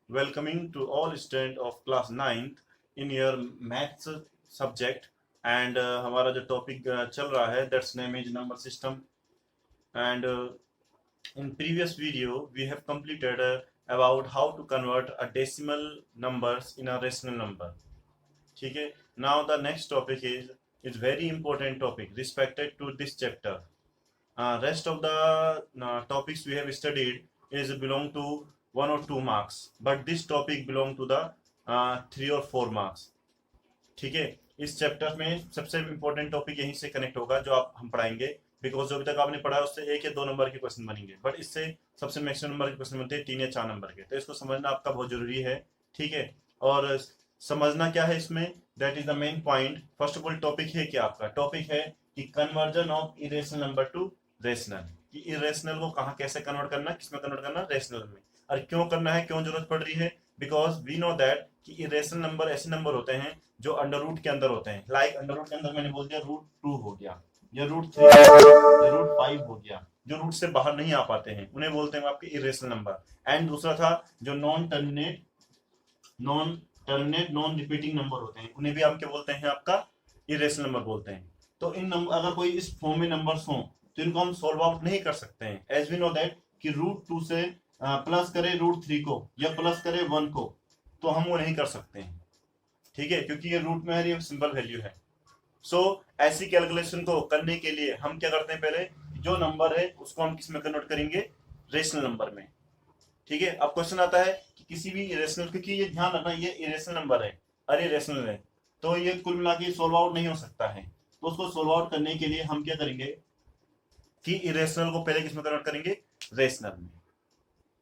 welcoming to all student of class 9th in your maths subject and हमारा जो topic चल रहा है that's name is number system and in previous video we have completed about how to convert a decimal numbers in a rational number. ठीक है. Now the next topic is very important topic respected to this chapter. Rest of the topics we have studied is belong to 1 or 2 marks, but this topic belong to the 3 or 4 marks. ठीक है. इस chapter में सबसे important topic यहीं से connect होगा जो आप हम पढ़ाएंगे, बिकॉज जो अभी तक आपने पढ़ा है उससे 1 या 2 नंबर के क्वेश्चन बनेंगे, बट इससे सबसे मैक्सिमम नंबर के क्वेश्चन बनते हैं 3 या 4 नंबर के. तो इसको समझना आपका बहुत जरूरी है. ठीक है. और समझना क्या है इसमें, that is the main point. First of all topic है क्या, आपका टॉपिक है कि conversion of irrational number two rational. कि इरेशनल को कहाँ कैसे कन्वर्ट करना, किसमें कन्वर्ट करना, रेशनल में. और क्यों करना है, क्यों जरूरत पड़ रही है, बिकॉज वी नो दैट कि इरेशनल नंबर ऐसे नंबर होते हैं जो अंडर रूट के अंदर होते हैं. लाइक अंडर रूट के अंदर मैंने बोल दिया √2 हो गया, या √3 या √5 हो गया, जो रूट से बाहर नहीं आ पाते हैं उन्हें बोलते हैं आपके इरेशनल नंबर. एंड दूसरा था जो non terminate non repeating number होते हैं, उन्हें भी हम क्या बोलते हैं, आपका इरेशनल नंबर बोलते हैं. तो इन नंबर अगर कोई इस फॉर्म में नंबर्स हों तो इनको हम सॉल्व आउट नहीं कर सकते हैं. एज वी नो दैट कि √2 से प्लस करे √3 को या प्लस करे 1 को, तो हम वो नहीं कर सकते हैं. ठीक है, क्योंकि ये रूट में है, ये सिंपल वैल्यू है. सो ऐसी कैलकुलेशन को करने के लिए हम क्या करते हैं, पहले जो नंबर है उसको हम किस में कन्वर्ट करेंगे, रेशनल नंबर में. ठीक है. अब क्वेश्चन आता है कि किसी भी इरेशनल, क्योंकि ये ध्यान रखना ये इरेशनल नंबर है और ये रेशनल है, तो ये कुल मिला के सोल्व आउट नहीं हो सकता है. तो उसको सोल्व आउट करने के लिए हम क्या करेंगे कि इरेशनल को पहले किसमें कन्वर्ट करेंगे, रेशनल में.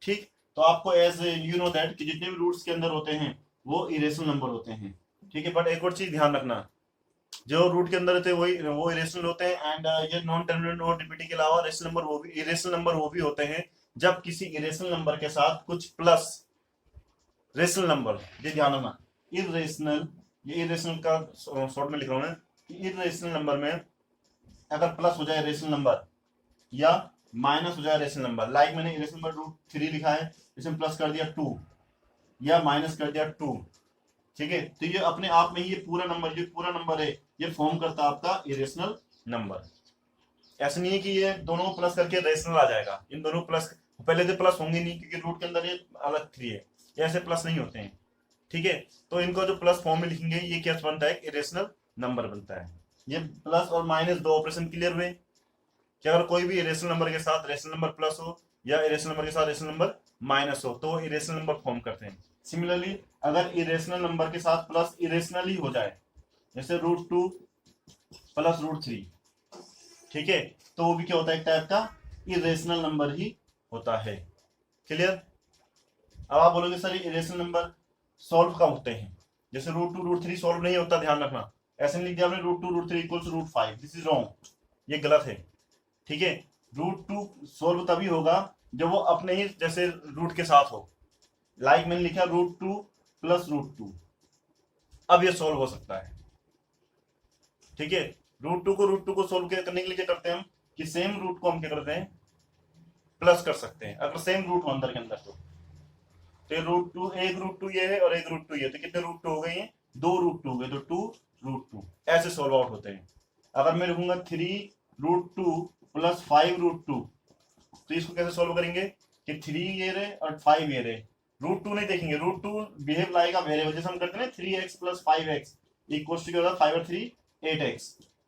ठीक. तो आपको एज यू नो दैट कि जितने भी रूट्स के अंदर होते हैं वो इरेशनल नंबर होते हैं. ठीक है. बट एक और चीज ध्यान रखना, जो रूट के अंदर होते हैं वो इरेशनल होते हैं. एंड ये नॉन टर्मिनेट नॉन रिपीटिंग के अलावा रेशनल नंबर वो भी इरेशनल नंबर वो भी होते हैं जब किसी इरेशनल नंबर के साथ कुछ प्लस रेशनल नंबर, ये ध्यान रखना, इरेशनल, ये इरेशनल का शॉर्ट में लिख रहा हूं कि इरेशनल नंबर में अगर प्लस हो जाए रेशनल नंबर या माइनस हो जाए रेशनल नंबर. लाइक मैंने इरेशनल नंबर √3 लिखा है, इसमें प्लस कर दिया 2 या माइनस कर दिया 2. ठीक है. तो ये अपने आप में ही ये पूरा नंबर है, ये फॉर्म करता है आपका इरेशनल नंबर. ऐसा नहीं है कि ये दोनों प्लस करके रेशनल आ जाएगा. इन दोनों प्लस पहले तो प्लस होंगे नहीं, क्योंकि रूट के अंदर ये अलग 3 है, ऐसे प्लस नहीं होते हैं. ठीक है. तो इनको जो प्लस फॉर्म में लिखेंगे ये क्या बनता है, इरेशनल नंबर बनता है. ये प्लस और माइनस 2 ऑपरेशन क्लियर हुए कि अगर कोई भी इरेशनल नंबर के साथ रेशनल नंबर प्लस हो या इरेशनल नंबर के साथ रेशनल नंबर माइनस हो तो इरेशनल नंबर फॉर्म करते हैं. सिमिलरली अगर इरेशनल नंबर के साथ प्लस इरेशनल ही हो जाए, जैसे √2 प्लस √3, ठीक है, तो वो भी क्या होता है, एक टाइप का इरेशनल नंबर ही होता है. क्लियर. अब आप बोलोगे सर इरेशनल नंबर सॉल्व कब होते हैं, जैसे √2 √3 सॉल्व नहीं होता. ध्यान रखना, ऐसे नहीं लिख दिया आपने √2 √3 इक्वल्स √5, दिस इज रॉन्ग, ये गलत है. ठीक है. √2 सॉल्व तभी होगा जब वो अपने ही जैसे रूट के साथ हो. लाइक मैंने लिखा √2 प्लस √2, अब ये सॉल्व हो सकता है. ठीक है. √2 को सॉल्व करने के लिए क्या करते हैं हम कि सेम रूट को हम क्या करते हैं, प्लस कर सकते हैं. अगर सेम रूट हो अंदर के अंदर तो ये √2, एक √2 ये है और एक √2 ये, तो कितने √2 हो गए हैं, 2 √2 हो गए, तो 2 √2 ऐसे सॉल्व आउट होते हैं. अगर मैं लिखूंगा 3 √2 प्लस 5 √2, तो इसको कैसे सॉल्व करेंगे कि 3 ये रहे और 5 ये रहे. √2 नहीं देखेंगे, √2 बिहेव लाएगा वेरिएबल, जैसे हम करते हैं 3x plus 5x equals to क्या होता है 5 और 3 8x.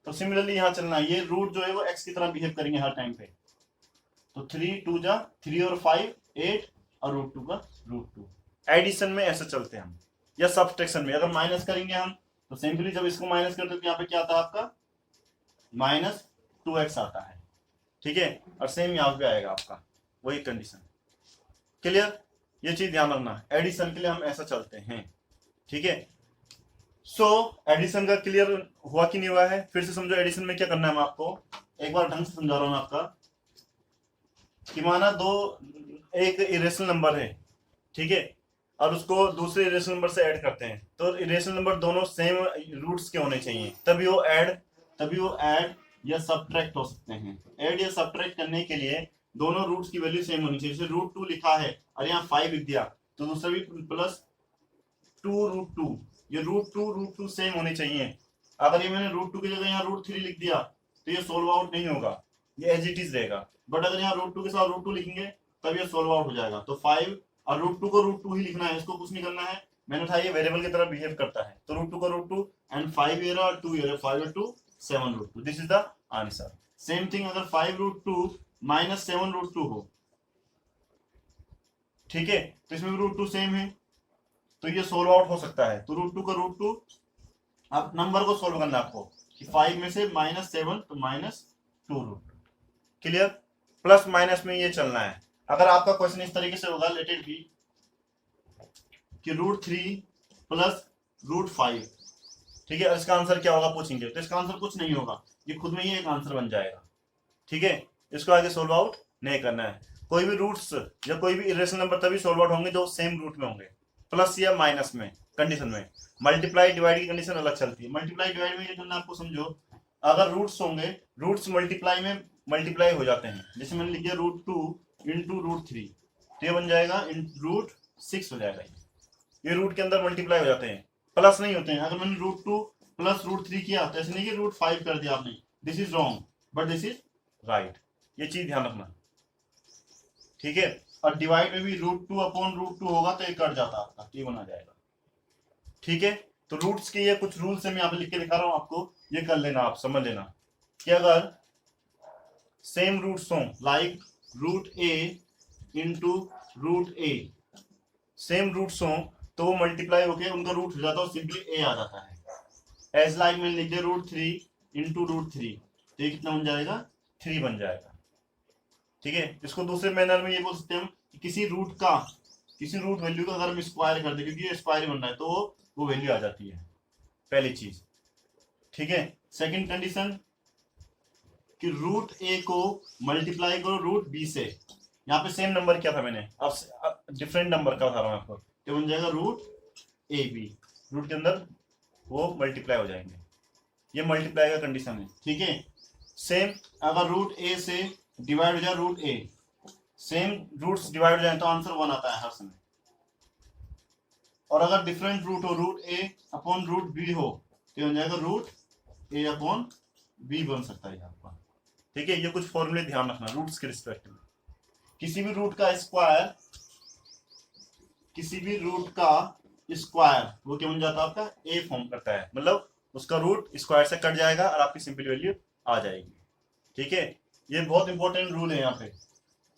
तो सिमिलरली यहाँ चलना, ये रूट जो है वो x की तरह बिहेव करेंगे हर टाइम पे. तो 3 2 जा 3 और 5 8 और √2 का √2. एडिशन में ऐसे चलते हैं हम, या सब्सट्रैक्शन में अगर माइनस करेंगे हम तो सिंपली जब इसको माइनस करते हैं तो यहाँ पे क्या आता है आपका -2x आता है. ठीक है. और सेम यहाँ पे आएगा आपका वही कंडीशन. क्लियर. ये चीज ध्यान रखना, एडिशन के लिए हम ऐसा चलते हैं. ठीक है. सो एडिशन का क्लियर हुआ कि नहीं हुआ है, फिर से समझो एडिशन में क्या करना है. मैं आपको एक बार ढंग से समझा रहा हूं आपका कि माना एक इरेशनल नंबर है, ठीक है, और उसको दूसरे इरेशनल नंबर से ऐड करते हैं, तो इरेशनल नंबर दोनों सेम रूट्स के होने चाहिए, तभी वो ऐड या सब्ट्रैक्ट हो सकते हैं. ऐड या सब्ट्रैक्ट करने के लिए दोनों रूट्स की वैल्यू सेम होनी चाहिए. जैसे √2 लिखा है और यहाँ 5 लिख दिया तो दूसरा भी प्लस 2√2। ये √2 सेम होने चाहिए। अगर ये मैंने √2 की जगह यहाँ √3 लिख दिया तो ये सोल्व आउट नहीं होगा, ये एज इट इज रहेगा। बट अगर यहाँ √2 के साथ √2 लिखेंगे तब ये सोल्व आउट हो जाएगा। तो 5 और √2 को √2 ही लिखना है, इसको कुछ नहीं करना है। मैंने उठाया ये वेरिएबल की तरह बिहेव करता है, तो √2 का √2 एंड 5 ये रहा, 2 ये रहा, 5 और 2 7√2। This is the answer. Same thing अगर 5√2 माइनस 7√2 हो, ठीक है, तो इसमें √2 सेम है, तो ये सोल्व आउट हो सकता है। तो √2 का √2, अब नंबर को सोल्व करना है आपको कि 5 में से -7 तो -2√2। क्लियर? प्लस माइनस में ये चलना है। अगर आपका क्वेश्चन इस तरीके से होगा, लेट इट बी कि √3 प्लस √5, ठीक है, और इसका आंसर क्या होगा पूछेंगे, तो इसका आंसर कुछ नहीं होगा, ये खुद में ही एक आंसर बन जाएगा। ठीक है, इसको आगे सोल्व आउट नहीं करना है। कोई भी रूट्स या कोई भी इरेशनल नंबर तभी सोल्व आउट होंगे जो सेम रूट में होंगे, प्लस या माइनस में कंडीशन में। मल्टीप्लाई डिवाइड की कंडीशन अलग चलती है। मल्टीप्लाई डिवाइड में ये करना आपको समझो, अगर रूट्स होंगे, रूट्स मल्टीप्लाई में मल्टीप्लाई हो जाते हैं। जैसे मैंने लिख दिया √2 इंटू √3, तो ये बन जाएगा √6 हो जाएगा। ये रूट के अंदर मल्टीप्लाई हो जाते हैं, प्लस नहीं होते हैं। अगर मैंने √2 प्लस √3 किया तो ऐसे नहीं कि √5 कर दिया आपने, this is wrong but this is right. ये चीज ध्यान रखना, ठीक है। और डिवाइड में भी √2 अपॉन √2 होगा तो ये कट जाता है आपका, ये बना जाएगा। ठीक है, तो रूट्स के ये कुछ रूल्स है, मैं यहाँ पे लिख के दिखा रहा हूँ आपको, ये कर लेना, आप समझ लेना कि अगर सेम रूट्स हों, like √a into √a, same roots हों तो वो मल्टीप्लाई होके उनका रूट हो जाता है और सिंपली a आ जाता है। एज लाइक मैंने लिख दिया √3 इंटू √3, तो ये कितना बन जाएगा, 3 बन जाएगा। ठीक है, इसको दूसरे मैनर में ये बोल सकते हैं हम कि किसी रूट वैल्यू का अगर हम स्क्वायर कर दे, क्योंकि ये स्क्वायर बनना है, तो वो वैल्यू आ जाती है, पहली चीज। ठीक है, सेकंड कंडीशन कि √a को मल्टीप्लाई करो √b से। यहाँ पे सेम नंबर क्या था मैंने, अब डिफरेंट नंबर का बता रहा हूँ आपको, तो बन जाएगा √ab, रूट के अंदर वो मल्टीप्लाई हो जाएंगे। ये मल्टीप्लाई का कंडीशन है। ठीक है, सेम अगर √a से डिवाइड हो जाए √a, सेम रूट्स डिवाइड हो जाए तो आंसर 1 आता है हर समय। और अगर डिफरेंट रूट हो, √a अपॉन √b हो, तो बन जाएगा √a अपॉन b बन सकता है आपका। ठीक है, ये कुछ फॉर्मूले ध्यान रखना रूट्स के रिस्पेक्ट में। किसी भी रूट का स्क्वायर वो क्या बन जाता है आपका, a फॉर्म करता है, मतलब उसका रूट स्क्वायर से कट जाएगा और आपकी सिंपल वैल्यू आ जाएगी। ठीक है, ये बहुत इंपॉर्टेंट रूल है यहाँ पे।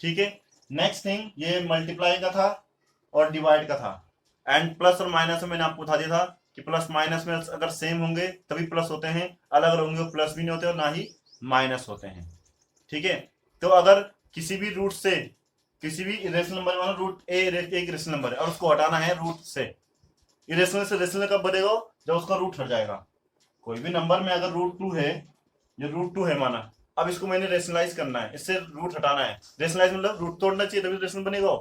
ठीक है, नेक्स्ट थिंग, ये मल्टीप्लाई का था और डिवाइड का था, एंड प्लस और माइनस में मैंने आपको बता दिया था कि प्लस माइनस में अगर सेम होंगे तभी प्लस होते हैं, अलग अलग होंगे प्लस भी नहीं होते और ना ही माइनस होते हैं। ठीक है, तो अगर किसी भी रूट से किसी भी इरेशनल नंबर, मानो √a एक इरेशनल नंबर है और उसको हटाना है रूट से, इरेशनल से रेशनल कब बनेगा, जब उसका रूट हट जाएगा। कोई भी नंबर में अगर √2 है, ये √2 है माना, अब इसको मैंने रेशनलाइज करना है, इससे रूट हटाना है। रेशनलाइज मतलब रूट तोड़ना चाहिए तभी रेशनल बनेगा।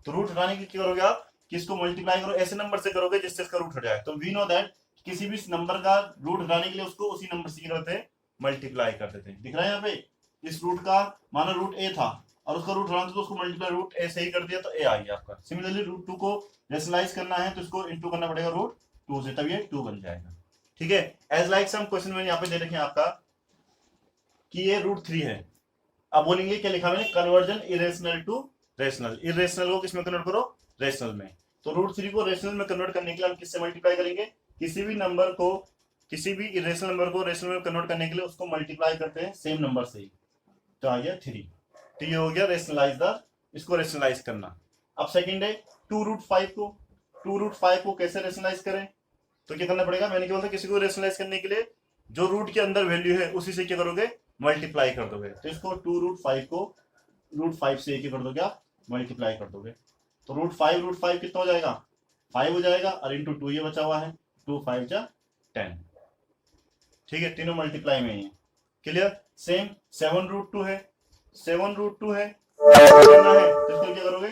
तो रूट हटाने के लिए क्या करोगे आप, कि इसको मल्टीप्लाई करो, ऐसे नंबर से करोगे जिससे इसका रूट हट जाए। तो वी नो दैट किसी भी नंबर का रूट हटाने के लिए उसको उसी नंबर से क्या करते हैं, मल्टीप्लाई कर देते हैं। दिख रहा है यहाँ पे, इस रूट का माना √a था और उसका रूट हटाना तो उसको मल्टीप्लाई √a से ही कर दिया तो a आ गया आपका। सिमिलरली √2 को रेशनलाइज करना है तो इसको इंटू करना पड़ेगा √2 से, तब ये 2 बन जाएगा। ठीक है, एज लाइक सम क्वेश्चन मैंने यहाँ पे दे रखे हैं आपका कि ये √3 है। अब बोलेंगे क्या लिखा मैंने, conversion irrational to rational. Irrational को किसमें कन्वर्ट करो, रेशनल में। तो √3 को रेशनल में कन्वर्ट करने के लिए हम किससे मल्टीप्लाई करेंगे, किसी भी इरेशनल नंबर को रेशनल में कन्वर्ट करने के लिए उसको मल्टीप्लाई करते हैं सेम नंबर से ही, तो आ गया 3। तो ये हो गया रेशनलाइज इसको रेशनलाइज करना। अब सेकंड है 2√5 को कैसे रेशनलाइज करें, तो क्या करना पड़ेगा, मैंने क्या बोला, किसी को रेशनलाइज करने के लिए जो रूट के अंदर वैल्यू है उसी से क्या करोगे, मल्टीप्लाई कर दोगे। तो इसको 2√5 को √5 से क्या कर दोगे आप, मल्टीप्लाई कर दोगे। तो √5 कितना हो जाएगा, 5 हो जाएगा, और इंटू 2 ये बचा हुआ है, 2 5 जा 10। ठीक है, तीनों मल्टीप्लाई में ही है। क्लियर, सेम 7√2 है, करना है तो इसको क्या करोगे,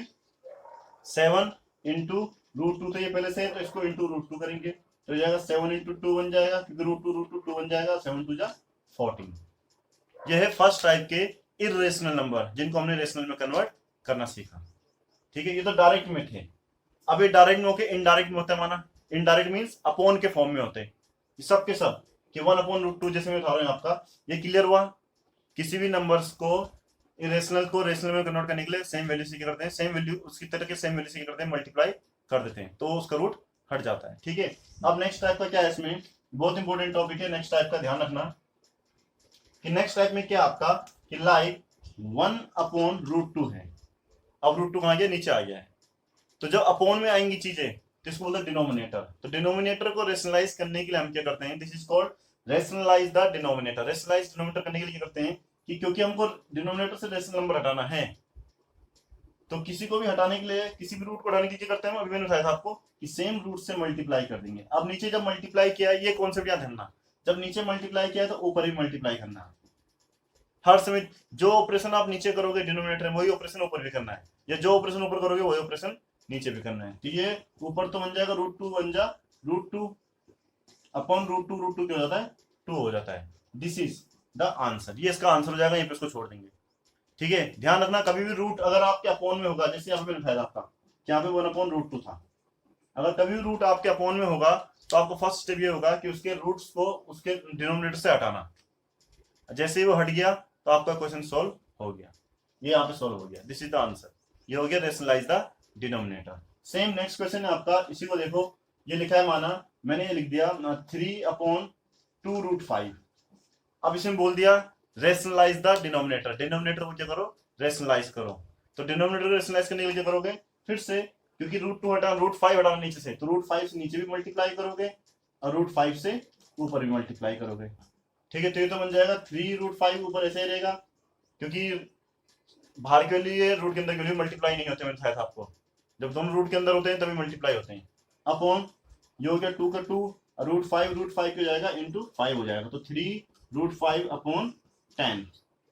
7 इंटू √2, तो ये पहले से है तो इसको इंटू √2 करेंगे, तो जाएगा 7 इंटू 2 बन जाएगा, क्योंकि √2 बन जाएगा, 7 2 जा 14। यह है फर्स्ट टाइप के इरेशनल नंबर जिनको हमने रेशनल में कन्वर्ट करना सीखा। ठीक है, ये तो डायरेक्ट में थे। अब ये डायरेक्ट में होके इनडायरेक्ट में होता है माना, इनडायरेक्ट मीन्स अपॉन के फॉर्म में होते हैं सब के सब, कि 1/√2 जैसे मैं उठा रहा हूँ आपका, ये क्लियर हुआ। किसी भी नंबर्स को इरेशनल को रेशनल में कन्वर्ट करने के लिए सेम वैल्यू से क्या करते हैं, सेम वैल्यू उसकी तरह के सेम वैल्यू से क्या करते हैं, मल्टीप्लाई कर देते हैं, तो उसका रूट हट जाता है। ठीक है, अब नेक्स्ट टाइप का क्या है, इसमें बहुत इंपॉर्टेंट टॉपिक है नेक्स्ट टाइप का, ध्यान रखना कि नेक्स्ट टाइप में क्या आपका कि लाइक 1/√2 है। अब √2 कहां गया, नीचे आ गया है। तो जब अपॉन में आएंगी चीजें तो इसको बोलते हैं डिनोमिनेटर। तो डिनोमिनेटर को रेशनलाइज करने के लिए हम क्या करते हैं, this is called rationalize the denominator. Rationalize denominator करने के लिए क्या करते हैं कि क्योंकि हमको डिनोमिनेटर से रेशनल नंबर हटाना है, तो किसी को भी हटाने के लिए, किसी भी रूट को हटाने के लिए करते हैं, अभी मैंने बताया था आपको कि सेम रूट से मल्टीप्लाई कर देंगे। अब नीचे जब मल्टीप्लाई किया, ये कॉन्सेप्ट याद रखना, जब नीचे मल्टीप्लाई किया तो ऊपर भी मल्टीप्लाई करना। हर समय जो ऑपरेशन आप नीचे करोगे डिनोमिनेटर में, वही ऑपरेशन ऊपर भी करना है, या जो ऑपरेशन ऊपर करोगे वही ऑपरेशन नीचे भी करना है। तो ये ऊपर तो बन जाएगा √2 बन जा √2 अपॉन √2, √2 क्या हो जाता है, 2 हो जाता है। दिस इज द आंसर, ये इसका आंसर हो जाएगा, यहीं पे इसको छोड़ देंगे। ठीक है, ध्यान रखना कभी भी रूट अगर आपके अपॉन में होगा, जैसे यहाँ पे मैंने आपका कि यहाँ पे 1/√2 था, अगर कभी भी रूट आपके अपॉन में होगा तो आपको फर्स्ट स्टेप ये होगा कि उसके रूट्स को उसके डिनोमिनेटर से हटाना। जैसे ही वो हट गया तो आपका क्वेश्चन सॉल्व हो गया, ये यहाँ पे सॉल्व हो गया, दिस इज द आंसर, ये हो गया rationalize the denominator. Same next question है आपका, इसी को देखो, ये लिखा है माना मैंने ये लिख दिया 3/2√5। अब इसमें बोल दिया रेशनलाइज द डिनोमिनेटर, डिनोमिनेटर को क्या करो, रेशनलाइज करो। तो डिनोमिनेटर को रेशनलाइज करने के लिए क्या करोगे, फिर से क्योंकि √2 हटा √5 हटाना नीचे से, तो √5 से नीचे भी मल्टीप्लाई करोगे और √5 से ऊपर भी मल्टीप्लाई करोगे। ठीक है, तो ये तो बन जाएगा 3√5 ऊपर ऐसे ही रहेगा, क्योंकि बाहर के लिए रूट के अंदर के लिए मल्टीप्लाई नहीं होते, मैंने बताया था आपको, जब दोनों रूट के अंदर होते हैं तभी मल्टीप्लाई होते हैं। अपॉन ये हो गया 2 का 2, √5 हो जाएगा इंटू 5 हो जाएगा, तो 3√5/10,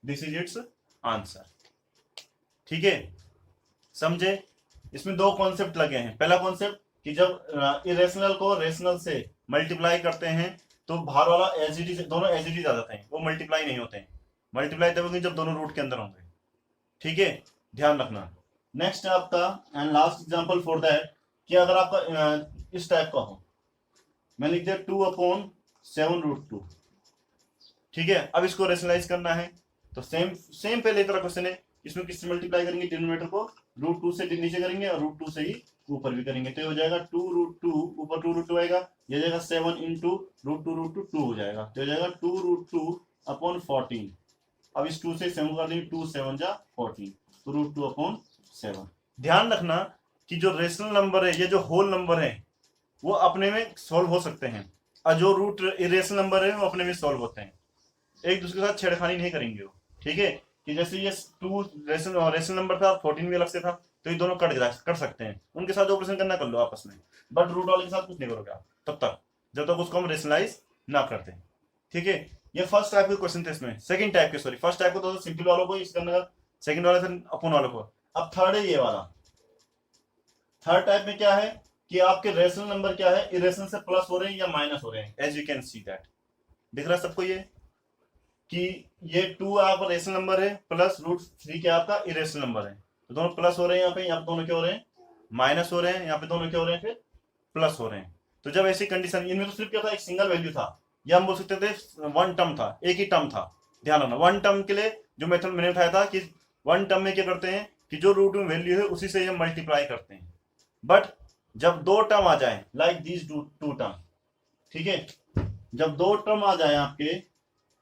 दिस इज इट्स आंसर। ठीक है, समझे, इसमें दो कॉन्सेप्ट लगे हैं। पहला कॉन्सेप्ट कि जब इरेशनल को रेशनल से मल्टीप्लाई करते हैं तो बाहर वाला एज इट इज, दोनों एज इट इज आ जाते हैं, वो मल्टीप्लाई नहीं होते हैं। मल्टीप्लाई तब होंगे जब दोनों रूट के अंदर होंगे। ठीक है, ध्यान रखना। नेक्स्ट है आपका and last example for that कि अगर आपका इस टाइप का हो, मैं लिख दिया 2/7√2। ठीक है, अब इसको रेशनलाइज करना है तो सेम पहले तरह क्वेश्चन है, इसमें किससे मल्टीप्लाई करेंगे, डिनोमिनेटर को √2 से नीचे करेंगे और √2 से ही ऊपर भी करेंगे, तो हो जाएगा 2√2 ऊपर 2√2 आएगा, ये जाएगा 7 इंटू √2 2 हो जाएगा, तो हो जाएगा 2√2/14। अब इस 2 से 7 कर देंगे, 2 7 जा 14, तो √2/7। ध्यान रखना कि जो रेशनल नंबर है, ये जो होल नंबर है वो अपने में सॉल्व हो सकते हैं, और जो रूट इरेशनल नंबर है वो अपने में सॉल्व होते हैं, एक दूसरे के साथ छेड़खानी नहीं करेंगे वो। ठीक है, कि जैसे ये 2 रेशनल नंबर था, 14 भी अलग से था, तो ये दोनों कर सकते हैं, उनके साथ ऑपरेशन करना कर लो आपस में, बट रूट वाले के साथ कुछ नहीं करोगे आप तब तक जब तक उसको हम रेशनलाइज ना करते। ठीक है, ये फर्स्ट टाइप के क्वेश्चन थे इसमें। सेकंड टाइप के, सॉरी फर्स्ट टाइप को तो सिंपल वालों को इस करने का, सेकंड वाला था अपॉन वालों को। अब थर्ड है ये वाला। थर्ड टाइप में क्या है कि आपके रेशनल नंबर क्या है, इरेशनल से प्लस हो रहे हैं या माइनस हो रहे हैं, as you can see that, दिख रहा है सबको ये कि ये 2 आपका रेशनल नंबर है प्लस √3 क्या आपका इरेशनल नंबर है, तो दोनों प्लस हो रहे हैं, यहाँ पे दोनों क्या हो रहे हैं, माइनस हो रहे हैं, यहाँ पे दोनों क्या हो रहे हैं, फिर प्लस हो रहे हैं। तो जब ऐसी कंडीशन, इनमें तो सिर्फ क्या था, एक सिंगल वैल्यू था, या हम बोल सकते थे वन टर्म था, एक ही टर्म था। ध्यान रखना, वन टर्म के लिए जो मेथड मैंने बताया था कि वन टर्म में क्या करते हैं कि जो रूट में वैल्यू है उसी से हम मल्टीप्लाई करते हैं। बट जब दो टर्म आ जाए, लाइक दिस टू टर्म, ठीक है, जब दो टर्म आ जाए आपके,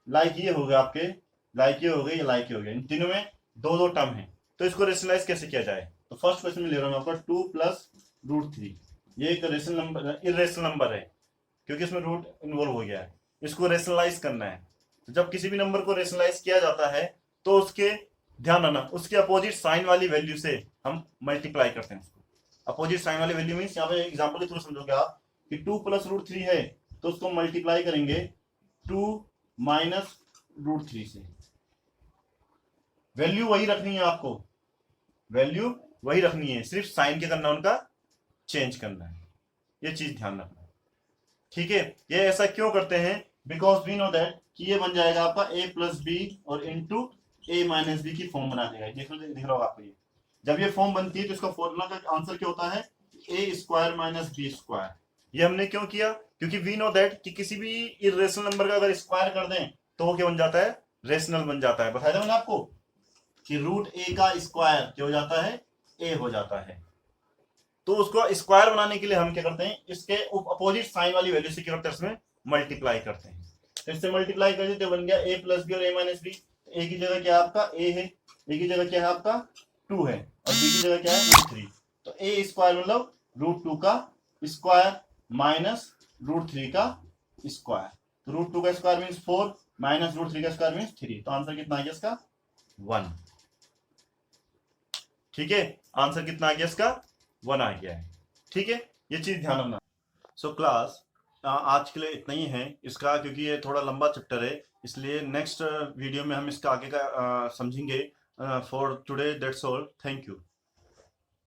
लाइक ये हो गया आपके, लाइक ये हो गया, ये लाइक ये हो गया, इन तीनों में दो दो टर्म है, तो इसको रेशनलाइज कैसे किया जाए। तो फर्स्ट क्वेश्चन में ले रहा हूं आपका 2 + √3, ये एक रेशनल नंबर, इरेशनल नंबर है क्योंकि इसमें रूट इन्वॉल्व हो गया है, इसको रेशनलाइज करना है। तो जब किसी भी नंबर को रेशनलाइज किया जाता है तो उसके, ध्यान रखना, उसके अपोजिट साइन वाली वैल्यू से हम मल्टीप्लाई करते हैं उसको। अपोजिट साइन वाली वैल्यू मीन्स यहाँ पे एग्जांपल के थ्रू समझोगे आप कि 2 + √3 है तो उसको मल्टीप्लाई करेंगे 2 - √3 से। वैल्यू वही रखनी है आपको, वैल्यू वही रखनी है, सिर्फ साइन क्या करना, उनका चेंज करना है, ये चीज ध्यान रखना। ठीक है, ये ऐसा क्यों करते हैं, बिकॉज वी नो दैट कि ये बन जाएगा आपका a + b और इंटू a - b की फॉर्म बना देगा। दिख रहा होगा आपको ये, जब ये फॉर्म बनती है तो इसका फॉर्मूला का आंसर क्या होता है, ए स्क्वायर माइनस बी स्क्वायर। ये हमने क्यों किया? क्योंकि वी नो दैट कि किसी भी इरेशनल नंबर का अगर स्क्वायर कर दें तो वो क्या बन जाता है? रेशनल बन जाता है। बताया था मैंने आपको कि रूट ए का स्क्वायर क्या हो जाता है? ए हो जाता है। तो उसको स्क्वायर बनाने के लिए हम क्या करते हैं? इसके अपोजिट साइन वाली वैल्यू से क्या करते हैं? इसमें मल्टीप्लाई करते हैं। तो इससे मल्टीप्लाई कर देते बन गया ए प्लस बी और ए माइनस बी। ए की जगह क्या है आपका? ए है। ए की जगह क्या है आपका? 2 है। और बी की जगह क्या है? रूट 3। तो ए स्क्वायर मतलब रूट 2 का स्क्वायर माइनस रूट 3 का स्क्वायर। तो रूट 2 का स्क्वायर मीन्स 4 माइनस रूट 3 का स्क्वायर मीन्स 3। तो आंसर कितना आ गया इसका? 1। ठीक है, आंसर कितना आ गया इसका? 1 आ गया है। ठीक है, ये चीज ध्यान रखना। सो क्लास आज के लिए इतना ही है इसका, क्योंकि ये थोड़ा लंबा चैप्टर है, इसलिए नेक्स्ट वीडियो में हम इसका आगे का समझेंगे। For today that's all, thank you.